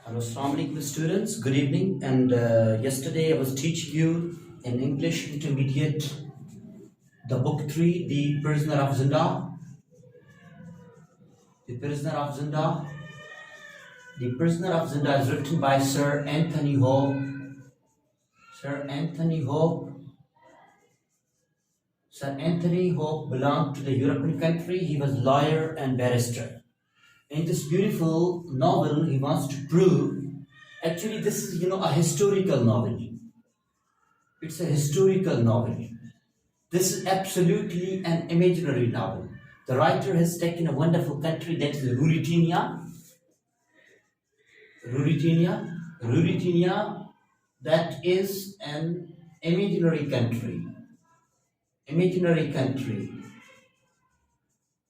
Hello, Assalamu alaikum students. Good evening. And yesterday I was teaching you in English Intermediate the book 3, The Prisoner of Zenda. The Prisoner of Zenda. The Prisoner of Zenda is written by Sir Anthony Hope. Sir Anthony Hope. Sir Anthony Hope belonged to the European country. He was lawyer and barrister. In this beautiful novel, he wants to prove, actually this is, a historical novel. It's a historical novel. This is absolutely an imaginary novel. The writer has taken a wonderful country, that is Ruritania. Ruritania, that is an imaginary country.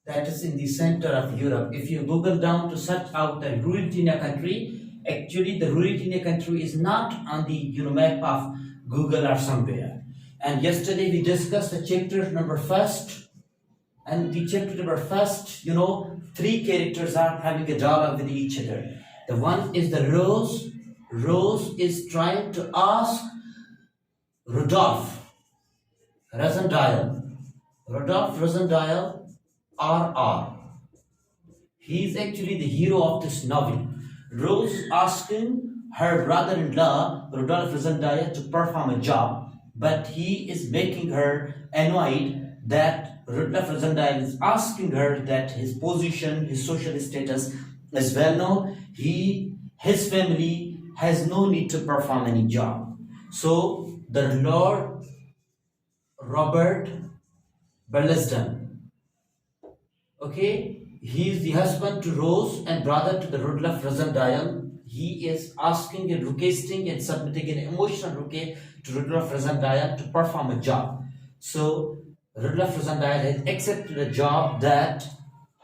That is in the center of Europe. If you Google down to search out the Ruritania country, actually the Ruritania country is not on the map of Google or somewhere. And yesterday we discussed the chapter number first, and the chapter number first, three characters are having a dialogue with each other. The one is the Rose. Rose is trying to ask Rodolphe Rassendyll. Rodolphe Rassendyll, RR. He is actually the hero of this novel. Rose asking her brother-in-law, Rodolphe Rassendyll, to perform a job, but he is making her annoyed that Rodolphe Rassendyll is asking her that his position, his social status is well known. His family has no need to perform any job. So the Lord Robert Burlesdon, okay, he is the husband to Rose and brother to the Rodolphe Rassendyll. He is asking and requesting and submitting an emotional request to Rodolphe Rassendyll to perform a job. So Rodolphe Rassendyll has accepted a job that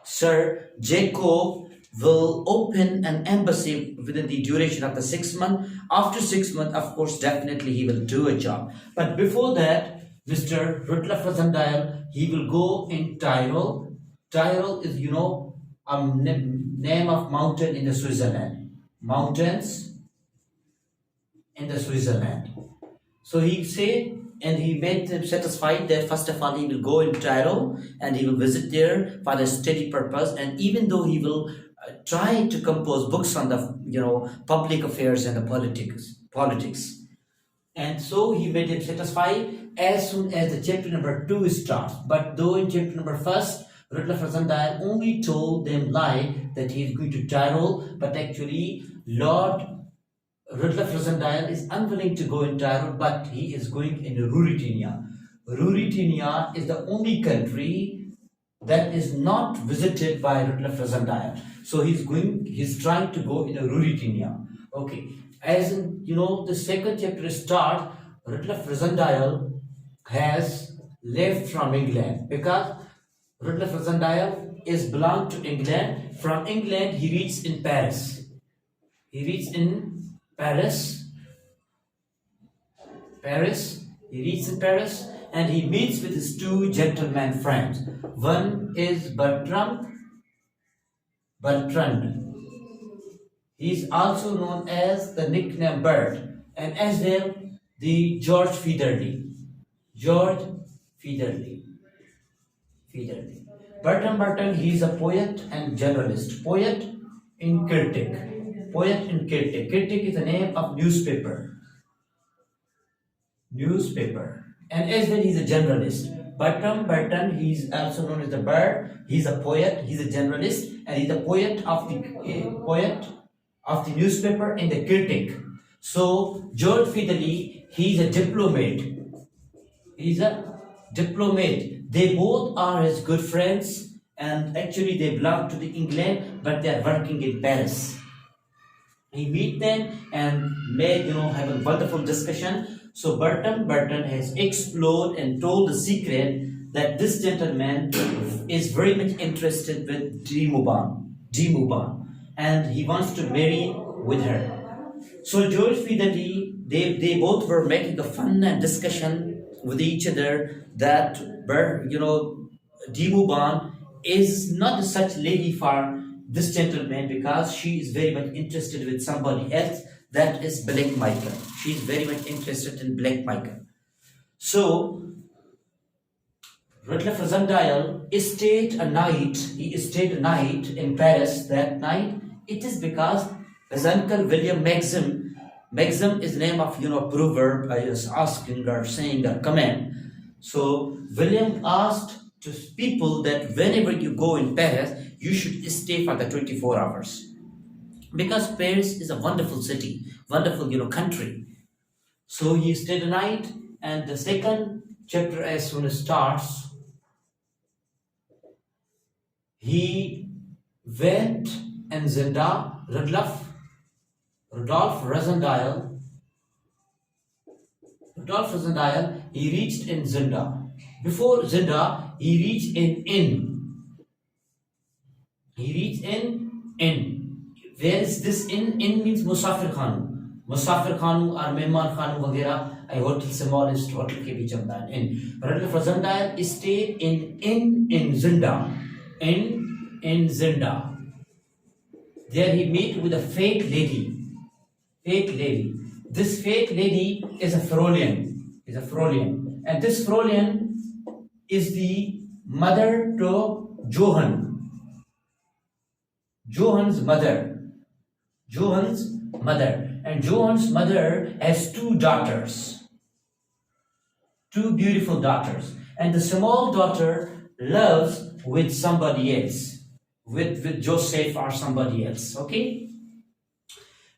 Sir Jacob will open an embassy within the duration of the 6 months. After 6 months, of course, definitely he will do a job. But before that, Mr. Rodolphe Rassendyll, he will go in Tyrol. Tyrol is, a name of mountain in the Switzerland. Mountains in the Switzerland. So he said, and he made them satisfied that first of all he will go in Tyrol and he will visit there for a study purpose. And even though he will try to compose books on the public affairs and the politics. And so he made him satisfied as soon as the chapter number 2 starts. But though in chapter number 1, Rodolphe Rassendyll only told them lie that he is going to Tyrol, but actually Lord Rodolphe Rassendyll is unwilling to go in Tyrol, but he is going in Ruritania. Ruritania is the only country that is not visited by Rodolphe Rassendyll. So he's trying to go in Ruritania. Okay. As in, the second chapter starts, Rodolphe Rassendyll has left from England because Rodolphe Rassendyll is belonged to England. From England, he reached in Paris. He reached in Paris. He reached in Paris and he meets with his two gentleman friends. One is Bertrand. He is also known as the nickname Bird, and as well the George Federley. Burton, he is a poet and journalist. Poet in critic. Critic is the name of newspaper. And as well he is a journalist. Burton, he is also known as the Bird. He is a poet, he is a journalist, and he is a poet of the newspaper and the critic. So George Federley, he is a diplomat. They both are his good friends, and actually they belong to the England, but they are working in Paris. He meet them and made have a wonderful discussion. So Burton has explored and told the secret that this gentleman is very much interested with G. Mouban, and he wants to marry with her. So George Federley, they both were making a fun and discussion with each other that G. Mouban is not such lady for this gentleman because she is very much interested with somebody else, that is Black Michael. She is very much interested in Black Michael. So Rutler Rassendyll stayed a night. He stayed a night in Paris that night. It is because his uncle William Maxim. Maxim is the name of proverb. I was asking or saying a command. So William asked to people that whenever you go in Paris, you should stay for the 24 hours. Because Paris is a wonderful city, wonderful country. So he stayed a night, and the second chapter as soon as starts, he went and Zenda, Rudolph Rassendyll, he reached in Zenda. Before Zenda, he reached in inn. He reached in inn. Where is this inn? Inn means Musafir Khanu. Musafir Khanu or Mehman Khanu वगैरह. A hotel, smallest hotel के भी चलता है inn. Rudolph Rassendyll stayed in inn in Zenda. In Zenda. There he met with a fake lady. This fake lady is a Frolian. And this Frolian is the mother to Johann. Johann's mother. And Johann's mother has two daughters. Two beautiful daughters. And the small daughter loves with somebody else. With Joseph or somebody else. Okay?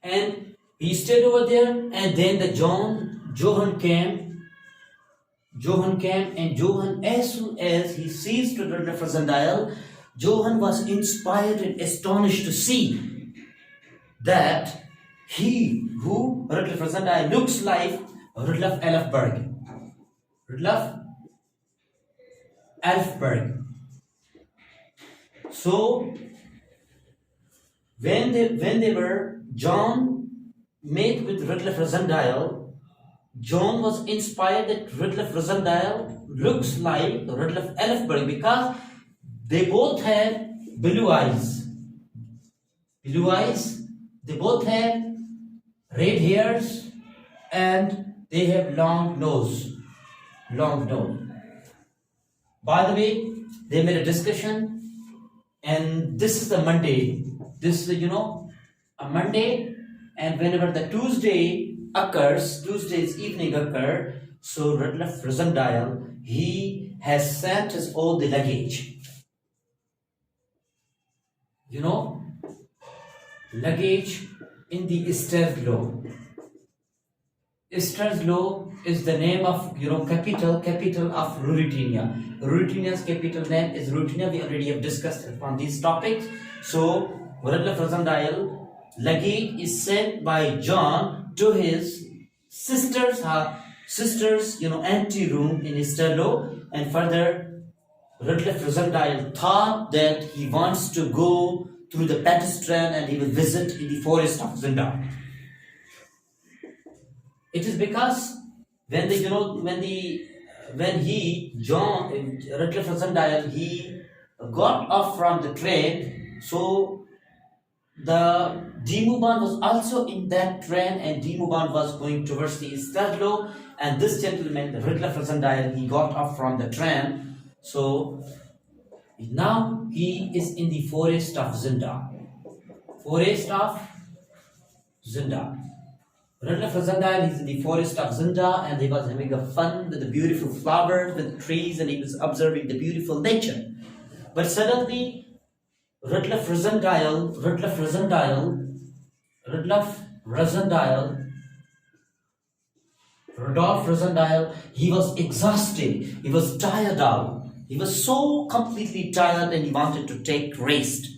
And he stayed over there, and then the Johann came, and Johann, as soon as he sees to Rudolph Rassendyll, Johann was inspired and astonished to see that he, who Rudolph Rassendyll, looks like Rudolf Elfberg. So when they were, John met with Rudolph Rassendyll. John was inspired that Rudolph Rassendyll looks like Rudolf Elfberg because they both have blue eyes. They both have red hairs and they have long nose. By the way, they made a discussion, and this is the Monday. This is a Monday, and whenever the Tuesday's evening occur, so Rudolph Rassendyll, he has sent his all the luggage. Luggage in the Esterlo. Esterlo is the name of capital of Ruritania. Ruritania's capital name is Ruritania. We already have discussed upon these topics. So Rudolph Rassendyll luggage is sent by John to his sister's empty room in Esterlo, and further Rudolph Rassendyll thought that he wants to go through the pedestrian and he will visit in the forest of Zenda. It is because when Rudolph Rassendyll, he got off from the train, so the Dimuband was also in that train, and Dimuband was going towards the Esterlo, and this gentleman, Rudolph Rassendyll, he got off from the train, so now he is in the forest of Zenda. Rudolph Rassendyll is in the forest of Zenda, and he was having a fun with the beautiful flowers, with trees, and he was observing the beautiful nature. But suddenly, Rudolph Rassendyll, he was exhausted. He was tired out. He was so completely tired, and he wanted to take rest.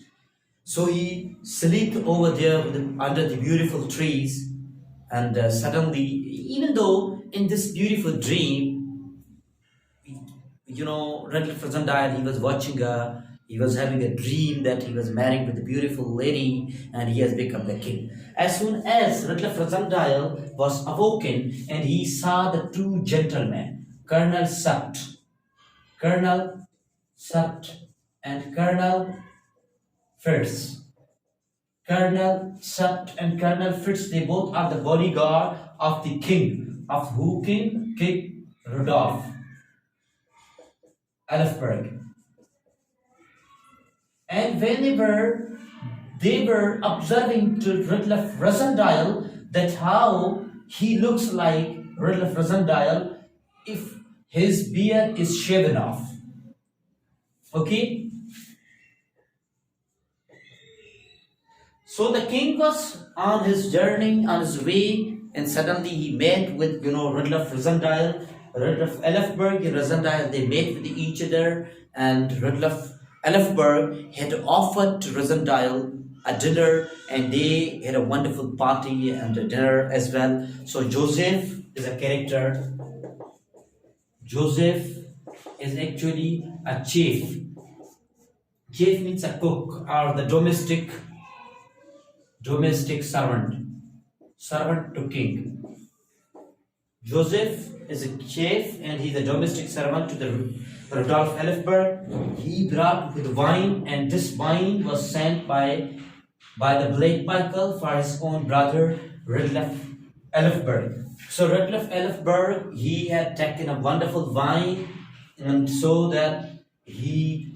So he slept over there under the beautiful trees. And suddenly, even though in this beautiful dream, Rudolph Rassendyll, he was having a dream that he was married with a beautiful lady and he has become the king. As soon as Rudolph Rassendyll was awoken and he saw the two gentlemen, Colonel Sut and Colonel Fierce. Colonel Sept and Colonel Fritz, they both are the bodyguard of the king. Of who king? King Rudolf Elfberg. And whenever they were observing to Rudolf Rassendyll that how he looks like Rudolf Rassendyll if his beard is shaven off. Okay? So the king was on his journey, on his way, and suddenly he met with, Rudolf Rassendyll, Rudolf Elfberg, and Rassendyll. They met with each other, and Rudolf Elfberg had offered to Rassendyll a dinner, and they had a wonderful party and a dinner as well. So Joseph is a character. Joseph is actually a chief. Chief means a cook or the domestic servant to king. Joseph is a chief and he's a domestic servant to the Rudolf Elfberg. He brought with wine, and this wine was sent by the Black Michael for his own brother Rudolf Elfberg. So Rudolf Elfberg, he had taken a wonderful wine, and so that he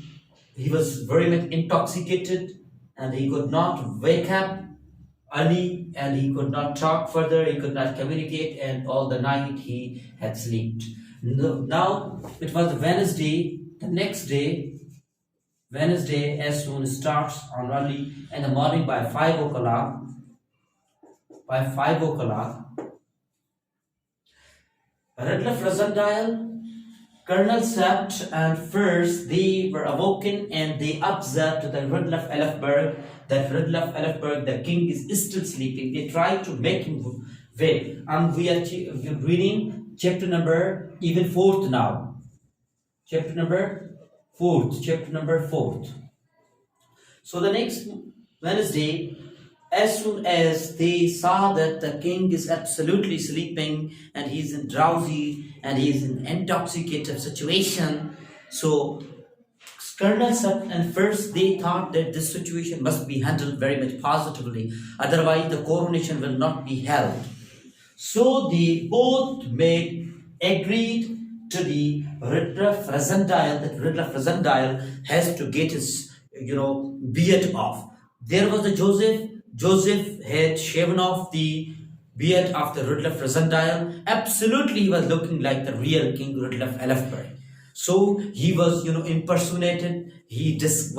was very much intoxicated, and he could not wake up early, and he could not talk further, he could not communicate, and all the night he had slept. Now it was Wednesday. The next day, Wednesday, as soon as starts on early in the morning by 5 o'clock. By 5 o'clock, Rudolf Rassendyll, Colonel Sept, and first they were awoken, and they observed to the Rudolf Elfberg that Rudolf Elfberg, the king, is still sleeping. They tried to make him wake, and we are reading chapter number even 4th now. Chapter number 4th. So the next Wednesday, as soon as they saw that the king is absolutely sleeping and he's in drowsy and he's in intoxicated situation, so Colonel Sept and first they thought that this situation must be handled very much positively, otherwise the coronation will not be held. So they both agreed to the Rudolf Rassendyll that Rudolf Rassendyll has to get his beard off. There was the Joseph. Joseph had shaven off the beard of the Rudolf Rassendyll. Absolutely, he was looking like the real King Rudolf Elfberg. So he was, impersonated. He was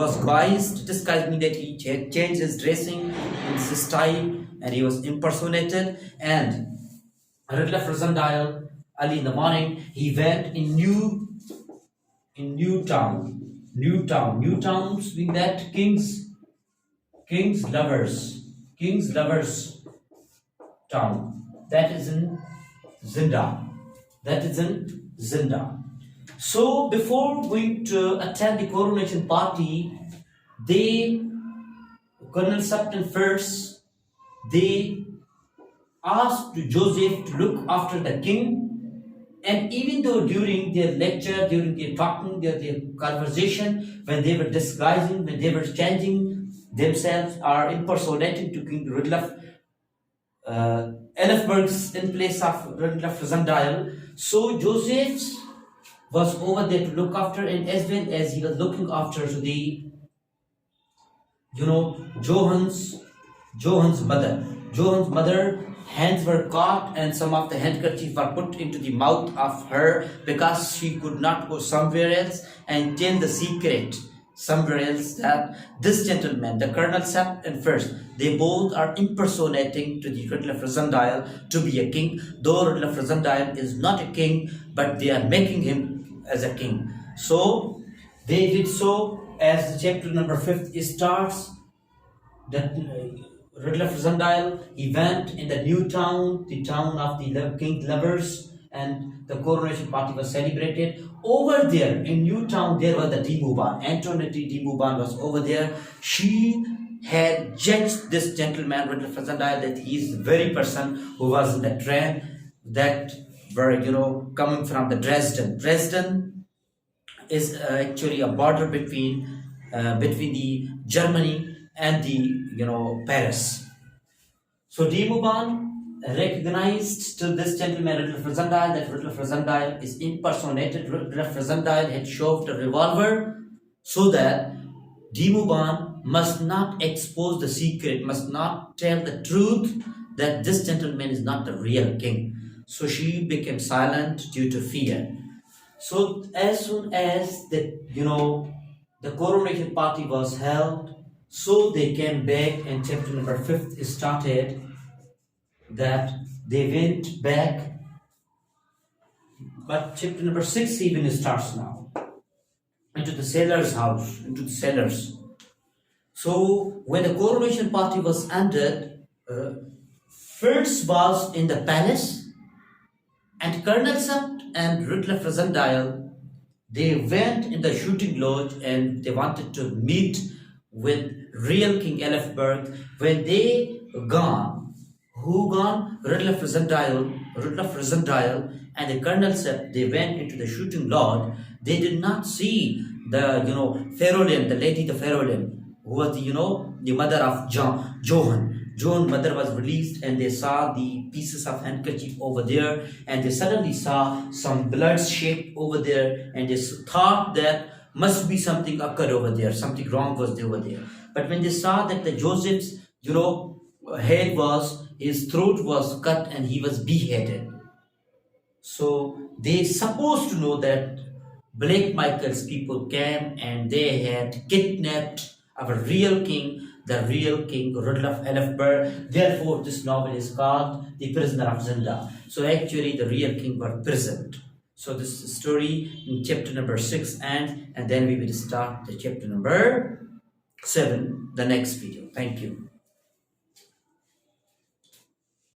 disguised means that he had changed his dressing and his style, and he was impersonated. And Rudolf Rassendyll, early in the morning, he went in Newtown. Newtowns mean that King's lovers town. That is in Zenda. So before going to attend the coronation party, Colonel Sept first, they asked Joseph to look after the king. And even though during their lecture, during their talking, their conversation, when they were disguising, when they were changing themselves or impersonating to King Rudolf Elfberg's in place of Rudolf Rassendyll, so Joseph was over there to look after, and as well as he was looking after to the Johan's mother. Johan's mother hands were caught, and some of the handkerchiefs were put into the mouth of her because she could not go somewhere else and tell the secret somewhere else that this gentleman, the Colonel Sept and first, they both are impersonating to the Rudolf Rassendyll to be a king, though Rudolf Rassendyll is not a king, but they are making him as a king. So they did so. As the chapter number 5 starts, that Rudolf Rassendyll, he went in the Newtown, the town of the king's lovers, and the coronation party was celebrated. Over there in Newtown, there was the de Mauban. Antoinette de Mauban was over there. She had judged this gentleman, Rudolf Rassendyll, that he is the very person who was in the train that were, coming from the Dresden. Dresden is actually a border between the Germany and the Paris. So Demoban recognized to this gentleman Rudolf Rassendyll that Rudolf Rassendyll is impersonated. Rudolf Rassendyll had shoved a revolver so that Demoban must not expose the secret, must not tell the truth that this gentleman is not the real king. So she became silent due to fear. So as soon as the coronation party was held, so they came back, and chapter number 5 started that they went back. But chapter number 6 even starts now into the sailor's house, into the sailors. So when the coronation party was ended, Fritz was in the palace, and Colonel Sut and Rudolf Rassendyll, they went in the shooting lodge and they wanted to meet with real King Elfberg. When they gone, who gone? Rudolf Rassendyll and the Colonel Sut, they went into the shooting lodge. They did not see the Ferolin, the lady the Ferolin, who was the mother of Johann. Johan's mother was released, and they saw the pieces of handkerchief over there, and they suddenly saw some blood shaped over there, and they thought that must be something occurred over there, something wrong was over there. But when they saw that the Joseph's head was, his throat was cut and he was beheaded, so they supposed to know that Black Michael's people came and they had kidnapped our real king, the real king Rudolf Elfberg. Therefore, this novel is called The Prisoner of Zenda. So actually, the real king was prisoned. So this is story in chapter number 6, and then we will start the chapter number 7, the next video. Thank you.